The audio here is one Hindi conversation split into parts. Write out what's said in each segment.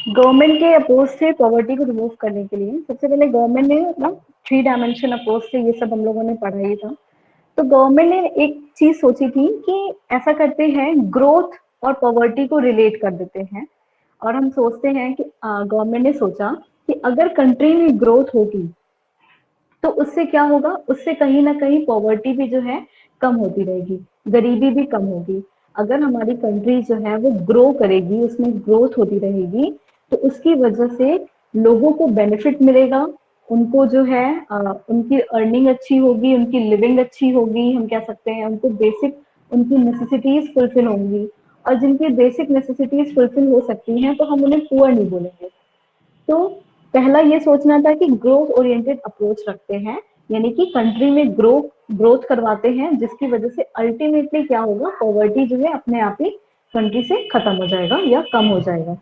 गवर्नमेंट के अप्रोच थे पॉवर्टी को रिमूव करने के लिए। सबसे पहले गवर्नमेंट ने ना 3 डायमेंशन अप्रोच थे, ये सब हम लोगों ने पढ़ा ही था। तो गवर्नमेंट ने एक चीज सोची थी कि ऐसा करते हैं, ग्रोथ और पॉवर्टी को रिलेट कर देते हैं। और हम सोचते हैं कि गवर्नमेंट ने सोचा कि अगर कंट्री में ग्रोथ होगी तो उससे क्या होगा, उससे कहीं ना कहीं पॉवर्टी भी जो है कम होती रहेगी, गरीबी भी कम होगी। अगर हमारी कंट्री जो है वो ग्रो करेगी, उसमें ग्रोथ होती रहेगी, तो उसकी वजह से लोगों को बेनिफिट मिलेगा। उनको जो है उनकी अर्निंग अच्छी होगी, उनकी लिविंग अच्छी होगी, हम कह सकते हैं उनको बेसिक उनकी नेसेसिटीज फुलफिल होंगी। और जिनकी बेसिक नेसेसिटीज फुलफिल हो सकती हैं तो हम उन्हें पुअर नहीं बोलेंगे। तो पहला ये सोचना था कि ग्रोथ ओरिएंटेड अप्रोच रखते हैं, यानी कि कंट्री में ग्रोथ करवाते हैं, जिसकी वजह से अल्टीमेटली क्या होगा, पॉवर्टी जो है अपने आप ही कंट्री से खत्म हो जाएगा या कम हो जाएगा।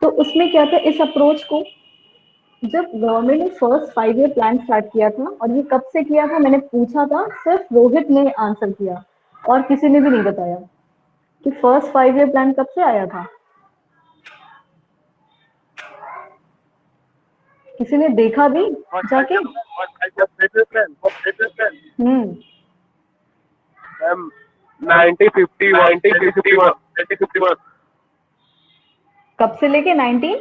तो उसमें क्या था, इस अप्रोच को जब गवर्नमेंट ने फर्स्ट 5 ईयर प्लान स्टार्ट किया था, और ये कब से किया था मैंने पूछा था, सिर्फ रोहित ने आंसर किया और किसी ने भी नहीं बताया कि फर्स्ट 5 ईयर प्लान कब से आया था। किसी ने देखा भी जाके? हम्म 1951 कब से लेके 56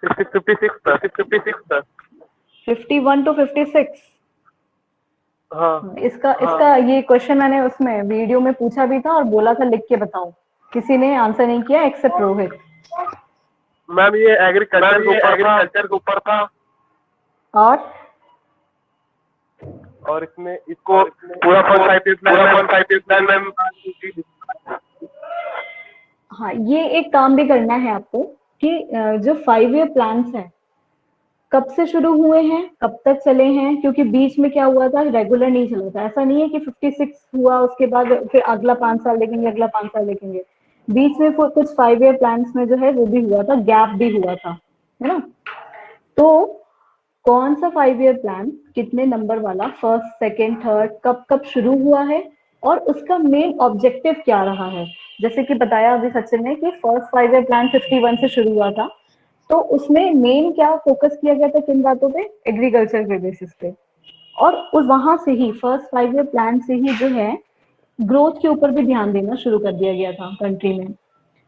1951 टू 56? हाँ इसका ये क्वेश्चन मैंने उसमें वीडियो में पूछा भी था और बोला था लिख के बताओ, किसी ने आंसर नहीं किया एक्सेप्ट रोहित। मैम ये एग्रीकल्चर के ऊपर था और इसमें इसको पूरा 5 ईयर प्लान मैम। हाँ, ये एक काम भी करना है आपको कि जो 5 ईयर प्लान्स हैं कब से शुरू हुए हैं, कब तक चले हैं, क्योंकि बीच में क्या हुआ था, रेगुलर नहीं चला था। ऐसा नहीं है कि 56 हुआ उसके बाद फिर अगला 5 साल देखेंगे, अगला 5 साल देखेंगे। बीच में कुछ 5 ईयर प्लान्स में जो है वो भी हुआ था, गैप भी हुआ था, है ना। तो कौन सा 5 ईयर प्लान कितने नंबर वाला, फर्स्ट सेकेंड थर्ड, कब कब शुरू हुआ है और उसका मेन ऑब्जेक्टिव क्या रहा है। जैसे कि बताया अभी सचिन ने कि फर्स्ट 5 ईयर प्लान 51 से शुरू हुआ था, तो उसमें मेन क्या फोकस किया गया था, किन बातों पे, एग्रीकल्चर के बेसिस पे। और उस वहां से ही फर्स्ट 5 ईयर प्लान से ही जो है ग्रोथ के ऊपर भी ध्यान देना शुरू कर दिया गया था कंट्री में।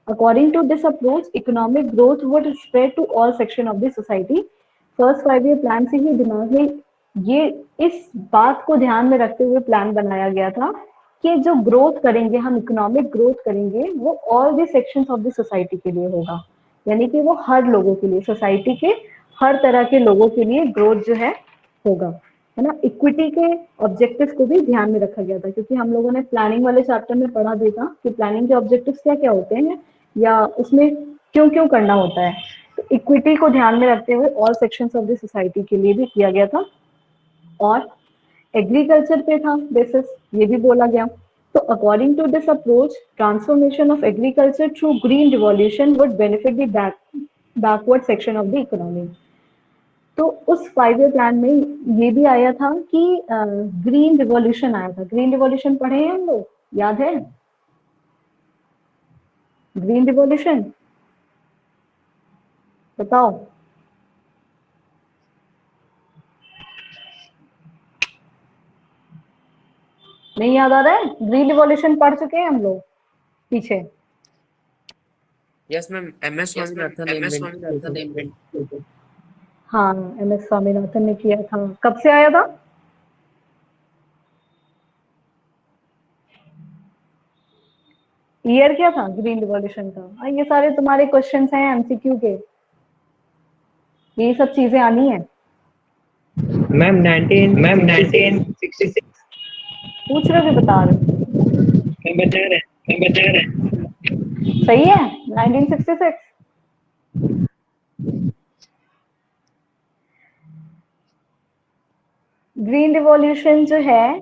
According to this approach economic growth would spread to all section of the society. First 5 year plan से ही दिमाग में ये इस बात को ध्यान में रखते हुए प्लान बनाया गया था कि जो ग्रोथ करेंगे हम, इकोनॉमिक ग्रोथ करेंगे, वो all the sections of the society के लिए होगा, यानी कि वो हर लोगों के लिए, सोसाइटी के हर तरह के लोगों के लिए ग्रोथ जो है होगा, है ना। इक्विटी के ऑब्जेक्टिव्स को भी ध्यान में रखा गया था, क्योंकि हम लोगों ने प्लानिंग वाले चैप्टर में पढ़ा भी था कि प्लानिंग के ऑब्जेक्टिव्स क्या क्या होते हैं या उसमें क्यों क्यों करना होता है। तो इक्विटी को ध्यान में रखते हुए all sections of the society के लिए भी किया गया था। और एग्रीकल्चर पे था बेसिस, ये भी बोला गया। तो according to this approach transformation of agriculture through green revolution would benefit the backward section of the economy. तो उस 5 ईयर प्लान में ये भी आया था कि ग्रीन रिवॉल्यूशन आया था। ग्रीन रिवॉल्यूशन पढ़े हैं हम लोग, याद है ग्रीन रिवॉल्यूशन? बताओ। नहीं याद आ रहा है? ग्रीन रिवॉल्यूशन पढ़ चुके हैं हम लोग पीछे। यस मैम, MS स्वामीनाथन ने इन्वेंट। हाँ, MS स्वामीनाथन ने किया था। कब से आया था? ईयर क्या था ग्रीन रिवॉल्यूशन का? ये सारे तुम्हारे क्वेश्चंस हैं MCQ के, ये सब चीजें आनी है। मैम 1966 पूछ रहे हो कि बता रहे हो? मैं बता रहे सही है 1966। ग्रीन रिवॉल्यूशन जो है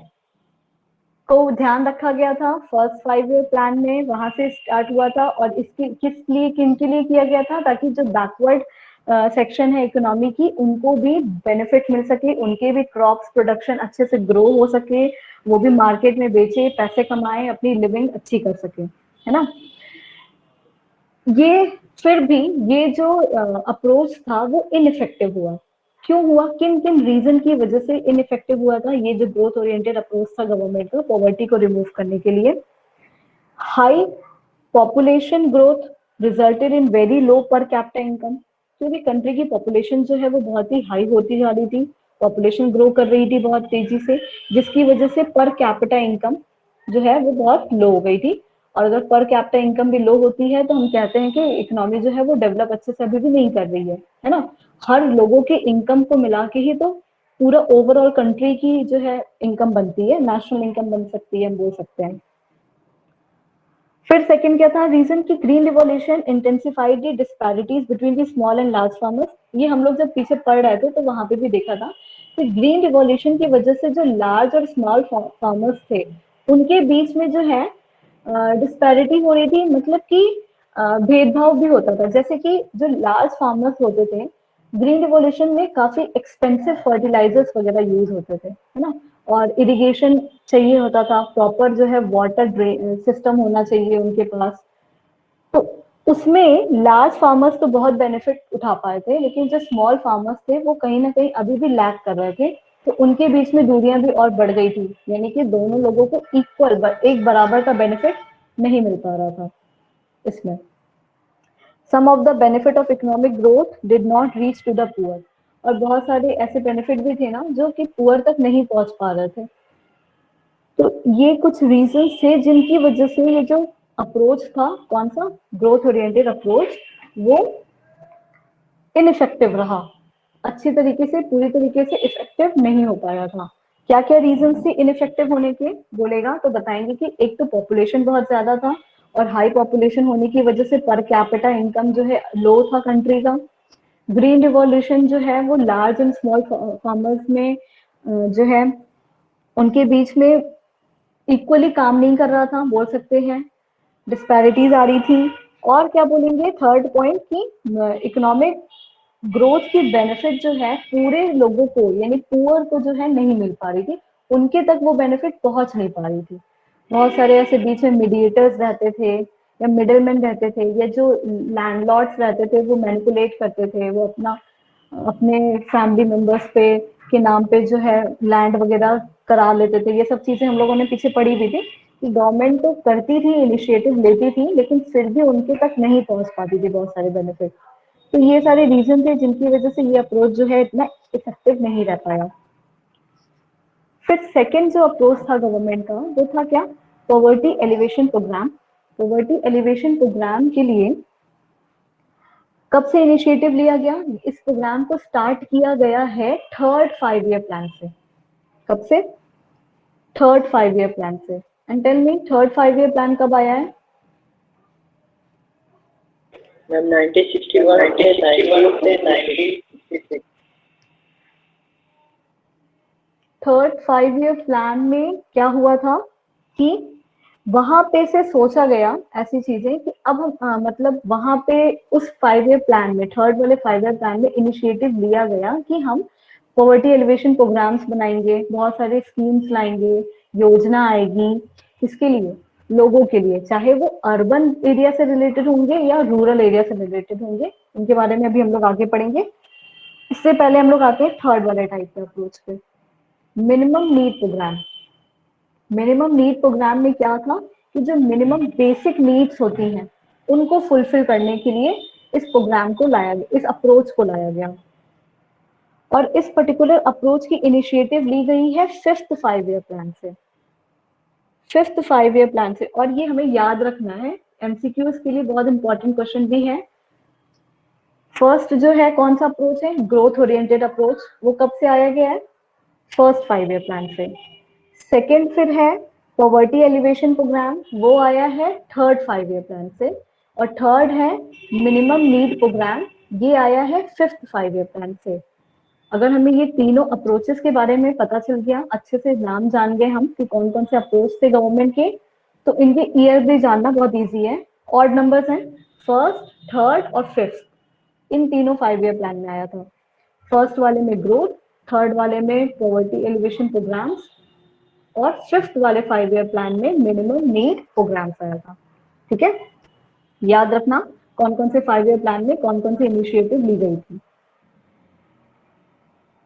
को ध्यान रखा गया था फर्स्ट 5 ईयर प्लान में, वहां से स्टार्ट हुआ था। और इसके किस लिए, किन के लिए किया गया था, ताकि जो बैकवर्ड सेक्शन है इकोनॉमी की, उनको भी बेनिफिट मिल सके, उनके भी क्रॉप्स प्रोडक्शन अच्छे से ग्रो हो सके, वो भी मार्केट में बेचे, पैसे कमाए, अपनी लिविंग अच्छी कर सके, है ना। ये फिर भी ये जो अप्रोच था वो इनइफेक्टिव हुआ। क्यों हुआ, किन किन रीजन की वजह से इनइफेक्टिव हुआ था ये जो ग्रोथ ओरिएंटेड अप्रोच था गवर्नमेंट का पॉवर्टी को रिमूव करने के लिए? High population growth resulted in very low per capita income, क्योंकि कंट्री की पॉपुलेशन जो है वो बहुत ही हाई होती जा रही थी, पॉपुलेशन ग्रो कर रही थी बहुत तेजी से, जिसकी वजह से पर कैपिटा इनकम जो है वो बहुत लो हो गई थी। और अगर पर कैपिटा इनकम भी लो होती है तो हम कहते हैं कि इकोनॉमी जो है वो डेवलप अच्छे से अभी भी नहीं कर रही है ना। हर लोगों के इनकम को मिला के ही तो पूरा ओवरऑल कंट्री की जो है इनकम बनती है, नेशनल इनकम बन सकती है, हम बोल सकते हैं। फिर सेकंड क्या था रीजन की green revolution intensified the disparities between the small and large farmers. ये हम लोग जब पीछे पढ़ रहे थे तो वहां पे भी देखा था कि ग्रीन रिवॉल्यूशन की वजह से जो लार्ज और स्मॉल फार्मर्स थे उनके बीच में जो है डिस्पैरिटी हो रही थी, मतलब कि भेदभाव भी होता था। जैसे कि जो लार्ज फार्मर्स होते थे, ग्रीन रिवॉल्यूशन में काफी एक्सपेंसिव फर्टिलाइजर्स वगैरह यूज होते थे, है ना, और इरिगेशन चाहिए होता था, प्रॉपर जो है वाटर सिस्टम होना चाहिए उनके पास। तो उसमें लार्ज फार्मर्स तो बहुत बेनिफिट उठा पाए थे, लेकिन जो स्मॉल फार्मर्स थे वो कहीं ना कहीं अभी भी लैक कर रहे थे। तो उनके बीच में दूरियां भी और बढ़ गई थी, यानी कि दोनों लोगों को इक्वल एक बराबर का बेनिफिट नहीं मिल पा रहा था इसमें। Some of the benefit of economic growth did not reach to the poor, और बहुत सारे ऐसे बेनिफिट भी थे ना जो कि पुअर तक नहीं पहुंच पा रहे थे। तो ये कुछ रीजन थे जिनकी वजह से ये जो अप्रोच था, कौन सा ग्रोथ ओरिएंटेड अप्रोच, वो इनइफेक्टिव रहा, अच्छी तरीके से पूरी तरीके से इफेक्टिव नहीं हो पाया था। क्या क्या रीजन थे इनइफेक्टिव होने के बोलेगा तो बताएंगे कि एक तो पॉपुलेशन बहुत ज्यादा था, और हाई पॉपुलेशन होने की वजह से पर कैपिटा इनकम जो है लो था कंट्री का। ग्रीन रिवॉल्यूशन जो है वो लार्ज एंड स्मॉल फार्मर्स में जो है उनके बीच में इक्वली काम नहीं कर रहा था, बोल सकते हैं, डिस्पैरिटीज आ रही थी। और क्या बोलेंगे थर्ड पॉइंट की इकोनॉमिक ग्रोथ की बेनिफिट जो है पूरे लोगों को यानी पुअर को जो है नहीं मिल पा रही थी, उनके तक वो बेनिफिट पहुंच नहीं पा रही थी। बहुत सारे ऐसे बीच में मीडिएटर्स रहते थे या मिडिलमैन रहते थे, या जो लैंडलॉर्ड्स रहते थे वो मैनिपुलेट करते थे, वो अपना अपने फैमिली मेंबर्स पे के नाम पे जो है लैंड वगैरह करा लेते थे। ये सब चीजें हम लोगों ने पीछे पढ़ी भी थी कि गवर्नमेंट तो करती थी, इनिशिएटिव लेती थी, लेकिन फिर भी उनके तक नहीं पहुंच पाती थी बहुत सारे बेनिफिट। तो ये सारे रीजन थे जिनकी वजह से ये अप्रोच जो है इतना इफेक्टिव नहीं रह पाया। फिर सेकेंड जो अप्रोच था गवर्नमेंट का वो था क्या, poverty elevation program. Poverty elevation program के लिए कब से इनिशिएटिव लिया गया, इस प्रोग्राम को स्टार्ट किया गया है थर्ड 5 ईयर प्लान से। कब से, थर्ड 5 ईयर प्लान से। And tell me third 5 year plan कब आया है? मैम 1961 से 1966। थर्ड 5 ईयर प्लान में क्या हुआ था कि वहां पे से सोचा गया ऐसी चीजें कि अब हम मतलब वहां पे उस 5 ईयर प्लान में, थर्ड वाले 5 ईयर प्लान में इनिशिएटिव लिया गया कि हम पॉवर्टी एलिवेशन प्रोग्राम्स बनाएंगे, बहुत सारे स्कीम्स लाएंगे, योजना आएगी। किसके लिए, लोगों के लिए, चाहे वो अर्बन एरिया से रिलेटेड होंगे या रूरल एरिया से रिलेटेड होंगे, उनके बारे में अभी हम लोग आगे पढ़ेंगे। इससे पहले हम लोग आते हैं थर्ड वाले टाइप के अप्रोच पे, minimum need program. Minimum need program में क्या था कि जो मिनिमम बेसिक नीड्स होती हैं उनको फुलफिल करने के लिए इस प्रोग्राम को लाया गया, इस अप्रोच को लाया गया। और इस पर्टिकुलर अप्रोच की इनिशिएटिव ली गई है फिफ्थ 5 ईयर प्लान से, फिफ्थ 5 ईयर प्लान से। और ये हमें याद रखना है, एमसीक्यूज के लिए बहुत इंपॉर्टेंट क्वेश्चन भी है। फर्स्ट जो है कौन सा अप्रोच है, ग्रोथ ओरिएंटेड अप्रोच, वो कब से आया गया है, फर्स्ट 5 ईयर प्लान से। सेकेंड फिर है पॉवर्टी एलिवेशन प्रोग्राम, वो आया है थर्ड 5 ईयर प्लान से। और थर्ड है मिनिमम नीड प्रोग्राम, ये आया है फिफ्थ 5 ईयर प्लान से। अगर हमें ये तीनों अप्रोचेस के बारे में पता चल गया, अच्छे से नाम जान गए हम कि कौन कौन से अप्रोच थे गवर्नमेंट के, तो इनके ईयर भी जानना बहुत ईजी है। ऑड नंबर्स हैं, फर्स्ट, थर्ड और फिफ्थ, इन तीनों 5 ईयर प्लान में आया था। फर्स्ट वाले में ग्रोथ, थर्ड वाले में पॉवर्टी एलिवेशन प्रोग्राम्स, और फिफ्थ वाले 5 ईयर प्लान में मिनिमम नीड प्रोग्राम्स आया था। ठीक है, याद रखना कौन कौन से 5 ईयर प्लान में कौन कौन सी इनिशिएटिव ली गई थी।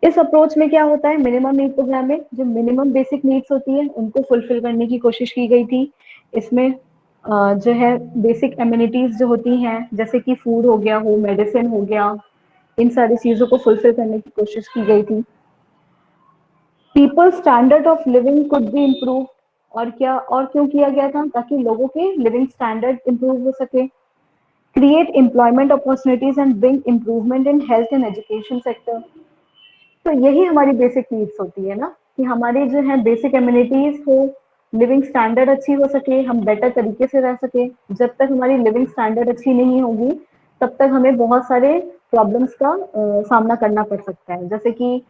इस अप्रोच में क्या होता है, मिनिमम नीड प्रोग्राम में जो मिनिमम बेसिक नीड्स होती है उनको फुलफिल करने की कोशिश की गई थी। इसमें जो है बेसिक एमिनिटीज जो होती हैं, जैसे कि फूड हो गया, हो मेडिसिन हो गया, इन सारी चीजों को फुलफिल करने की कोशिश की गई थी। People standard of living could be improve, और क्या और क्यों किया गया था, ताकि लोगों के लिविंग स्टैंडर्ड इम्प्रूव हो सके। Create employment opportunities and bring improvement in health and education sector. तो यही हमारी बेसिक नीड्स होती है ना, कि हमारी जो है बेसिक एम्यूनिटीज हो, लिविंग स्टैंडर्ड अच्छी हो सके, हम बेटर तरीके से रह सके। जब तक हमारी लिविंग स्टैंडर्ड अच्छी नहीं होगी तब तक हमें बहुत सारे प्रॉब्लम्स का सामना करना पड़ सकता है। जैसे कि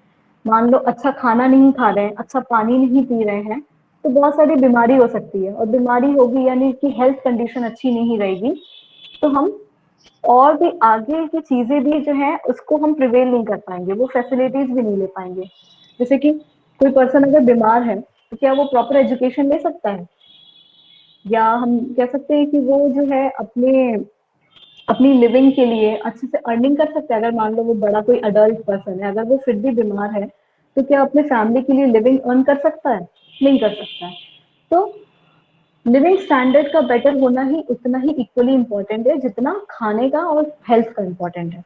मान लो अच्छा खाना नहीं खा रहे हैं, अच्छा पानी नहीं पी रहे हैं, तो बहुत सारी बीमारी हो सकती है, और बीमारी होगी यानी कि हेल्थ कंडीशन अच्छी नहीं रहेगी, तो हम और भी आगे की चीजें भी जो है उसको हम प्रिवेल नहीं कर पाएंगे, वो फैसिलिटीज भी नहीं ले पाएंगे। जैसे कि कोई पर्सन अगर बीमार है तो क्या वो प्रॉपर एजुकेशन ले सकता है, या हम कह सकते हैं कि वो जो है अपनी लिविंग के लिए अच्छे से अर्निंग कर सकता है। अगर मान लो वो बड़ा कोई अडल्ट पर्सन है, अगर वो फिर भी बीमार है, तो क्या अपने फैमिली के लिए लिविंग अर्न कर सकता है? नहीं कर सकता है। तो लिविंग स्टैंडर्ड का बेटर होना ही उतना ही इक्वली इम्पोर्टेंट है जितना खाने का और हेल्थ का इम्पोर्टेंट है,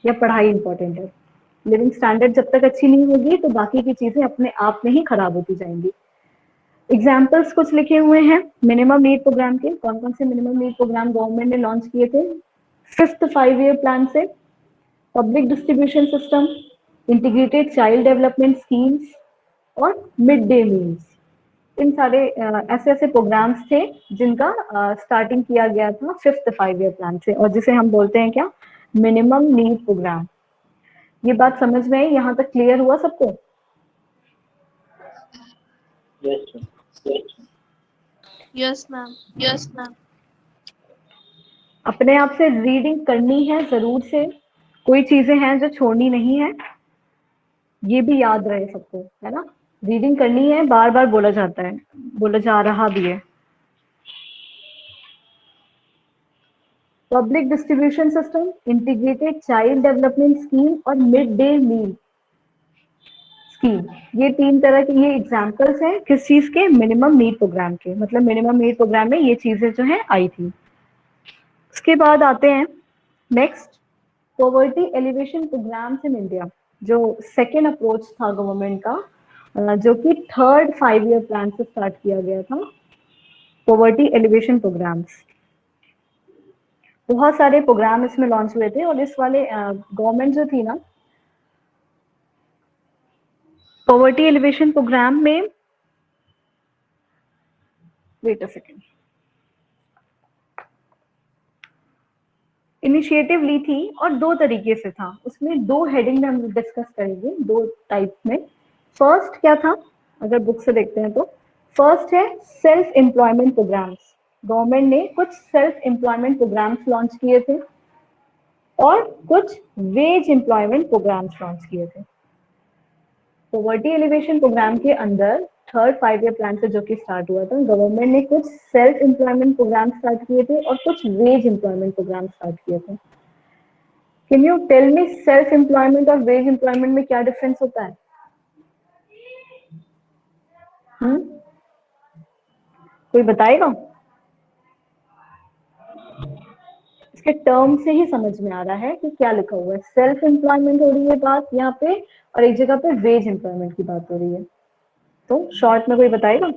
या पढ़ाई इम्पोर्टेंट है। लिविंग स्टैंडर्ड जब तक अच्छी नहीं होगी तो बाकी की चीजें अपने आप में ही खराब होती जाएंगी। एग्जाम्पल्स कुछ लिखे हुए हैं मिनिमम नीड प्रोग्राम के। कौन कौन से मिनिमम नीड प्रोग्राम गवर्नमेंट ने लॉन्च किए थे? 5th 5 ईयर प्लान से public distribution system, integrated child development schemes और मिड डे मील्स। इन सारे ऐसे ऐसे प्रोग्राम्स थे जिनका स्टार्टिंग किया गया था 5th 5 ईयर प्लान से, और जिसे हम बोलते हैं क्या, मिनिमम नीड प्रोग्राम। ये बात समझ में आई? यहाँ तक क्लियर हुआ सबको? Yes ma'am. Yes ma'am. अपने आप से रीडिंग करनी है जरूर से, कोई चीजें हैं जो छोड़नी नहीं है, ये भी याद रहे सबको, है ना। रीडिंग करनी है, बार बार बोला जाता है, बोला जा रहा भी है। Public distribution system, integrated child development scheme और मिड डे मील स्कीम, ये 3 तरह के ये एग्जांपल्स हैं किस चीज के, मिनिमम नीड प्रोग्राम के। मतलब मिनिमम नीड प्रोग्राम में ये चीजें जो है आई थी। उसके बाद आते हैं next, poverty elevation programs in India, जो सेकेंड अप्रोच था गवर्नमेंट का, जो कि 3rd 5 ईयर प्लान से स्टार्ट किया गया था। पॉवर्टी एलिवेशन प्रोग्राम्स, बहुत सारे प्रोग्राम इसमें लॉन्च हुए थे, और इस वाले गवर्नमेंट जो थी ना, पॉवर्टी एलिवेशन प्रोग्राम में, वेट अ सेकेंड, इनिशिएटिव ली थी और 2 तरीके से था। उसमें 2 हेडिंग में हम डिस्कस करेंगे, 2 टाइप में। फर्स्ट क्या था, अगर बुक से देखते हैं तो फर्स्ट है सेल्फ एम्प्लॉयमेंट प्रोग्राम्स। गवर्नमेंट ने कुछ सेल्फ एम्प्लॉयमेंट प्रोग्राम्स लॉन्च किए थे और कुछ वेज एम्प्लॉयमेंट प्रोग्राम्स लॉन्च किए थे। पॉवर्टी एलिवेशन प्रोग्राम के अंदर 3rd 5 ईयर प्लान से जो कि स्टार्ट हुआ था, गवर्नमेंट ने कुछ सेल्फ एम्प्लॉयमेंट प्रोग्राम स्टार्ट किए थे और कुछ वेज एम्प्लॉयमेंट प्रोग्राम स्टार्ट किए थे। Can you tell me self employment और वेज एम्प्लॉयमेंट में क्या डिफरेंस होता है? कोई बताएगा? इसके टर्म से ही समझ में आ रहा है कि क्या लिखा हुआ है। सेल्फ एम्प्लॉयमेंट हो रही है बात यहाँ पे, और एक जगह पे वेज एम्प्लॉयमेंट की बात हो रही है। तो शॉर्ट में कोई बताएगा?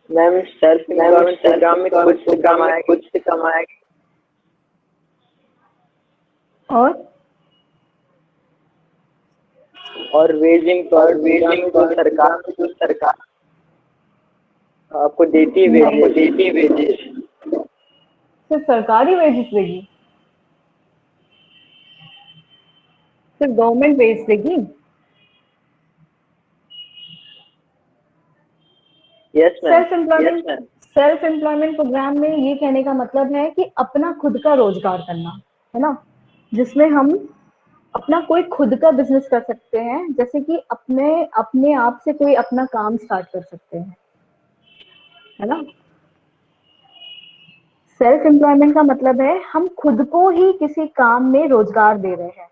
मैम सेल्फ एम्प्लॉयमेंट प्रोग्राम में कुछ से कमाया और वेज एम्प्लॉयमेंट जो सरकार आपको देती है वेजेस। सिर्फ सरकारी वेजेस देगी? सिर्फ गवर्नमेंट वेज देगी? Yes ma'am. Self employment program में ये कहने का मतलब है कि अपना खुद का रोजगार करना, है ना, जिसमें हम अपना कोई खुद का बिजनेस कर सकते हैं। जैसे कि अपने आप से कोई अपना काम स्टार्ट कर सकते हैं, है ना। सेल्फ एम्प्लॉयमेंट का मतलब है हम खुद को ही किसी काम में रोजगार दे रहे हैं,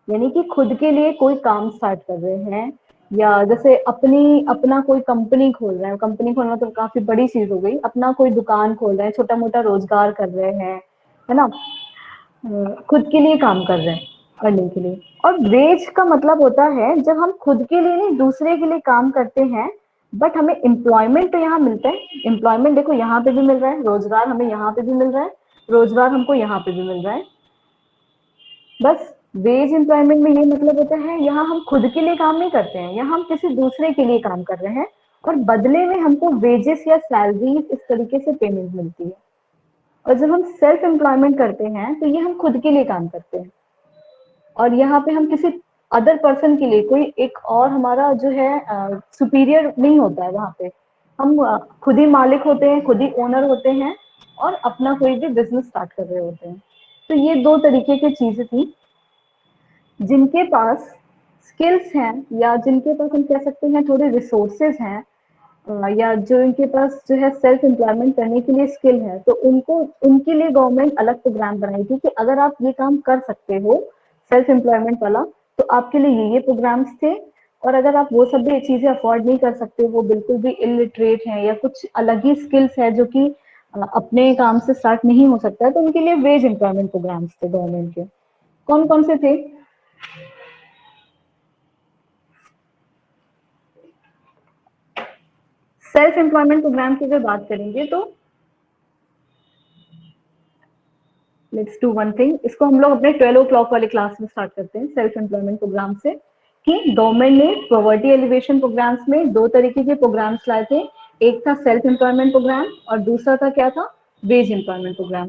यानी कि खुद के लिए कोई काम स्टार्ट कर रहे हैं, या जैसे अपना कोई कंपनी खोल रहे हैं। कंपनी खोलना तो काफी बड़ी चीज हो गई, अपना कोई दुकान खोल रहे हैं, छोटा मोटा रोजगार कर रहे हैं, है ना, खुद के लिए काम कर रहे हैं अर्निंग के लिए। और वेज का मतलब होता है जब हम खुद के लिए नहीं दूसरे के लिए काम करते हैं, बट हमें एम्प्लॉयमेंट तो यहाँ मिलता है। एम्प्लॉयमेंट देखो यहाँ पे भी मिल रहा है, रोजगार हमें यहाँ पे भी मिल रहा है, रोजगार हमको यहाँ पे भी मिल रहा है। बस वेज एम्प्लॉयमेंट में ये मतलब होता है यहाँ हम खुद के लिए काम नहीं करते हैं, यहाँ हम किसी दूसरे के लिए काम कर रहे हैं और बदले में हमको वेजेस या सैलरी इस तरीके से पेमेंट मिलती है। और जब हम सेल्फ एम्प्लॉयमेंट करते हैं तो ये हम खुद के लिए काम करते हैं, और यहाँ पे हम किसी अदर पर्सन के लिए, कोई एक और हमारा जो है सुपीरियर नहीं होता है। वहां पे हम खुद ही मालिक होते हैं, खुद ही ओनर होते हैं और अपना कोई भी बिजनेस स्टार्ट कर रहे होते हैं। तो ये दो तरीके की चीजें थी। जिनके पास स्किल्स हैं या जिनके पास हम कह सकते हैं थोड़े रिसोर्सेज हैं, या जो इनके पास जो है सेल्फ एम्प्लॉयमेंट करने के लिए स्किल है, तो उनको उनके लिए गवर्नमेंट अलग प्रोग्राम बनाई थी कि अगर आप ये काम कर सकते हो सेल्फ एम्प्लॉयमेंट वाला तो आपके लिए ये प्रोग्राम्स थे। और अगर आप वो सब भी चीजें अफोर्ड नहीं कर सकते, वो बिल्कुल भी इलिटरेट है या कुछ अलग ही स्किल्स है जो कि अपने काम से स्टार्ट नहीं हो सकता है, तो उनके लिए वेज एम्प्लॉयमेंट प्रोग्राम्स थे गवर्नमेंट के। कौन कौन से थे? सेल्फ एम्प्लॉयमेंट प्रोग्राम की अगर बात करेंगे तो लेट्स डू वन थिंग, इसको हम लोग अपने 12 o'clock वाले क्लास में स्टार्ट करते हैं सेल्फ एम्प्लॉयमेंट प्रोग्राम से, कि गवर्नमेंट ने पॉवर्टी एलिवेशन प्रोग्राम्स में दो तरीके के प्रोग्राम्स लाए थे। एक था सेल्फ एम्प्लॉयमेंट प्रोग्राम और दूसरा था क्या था, वेज एम्प्लॉयमेंट प्रोग्राम।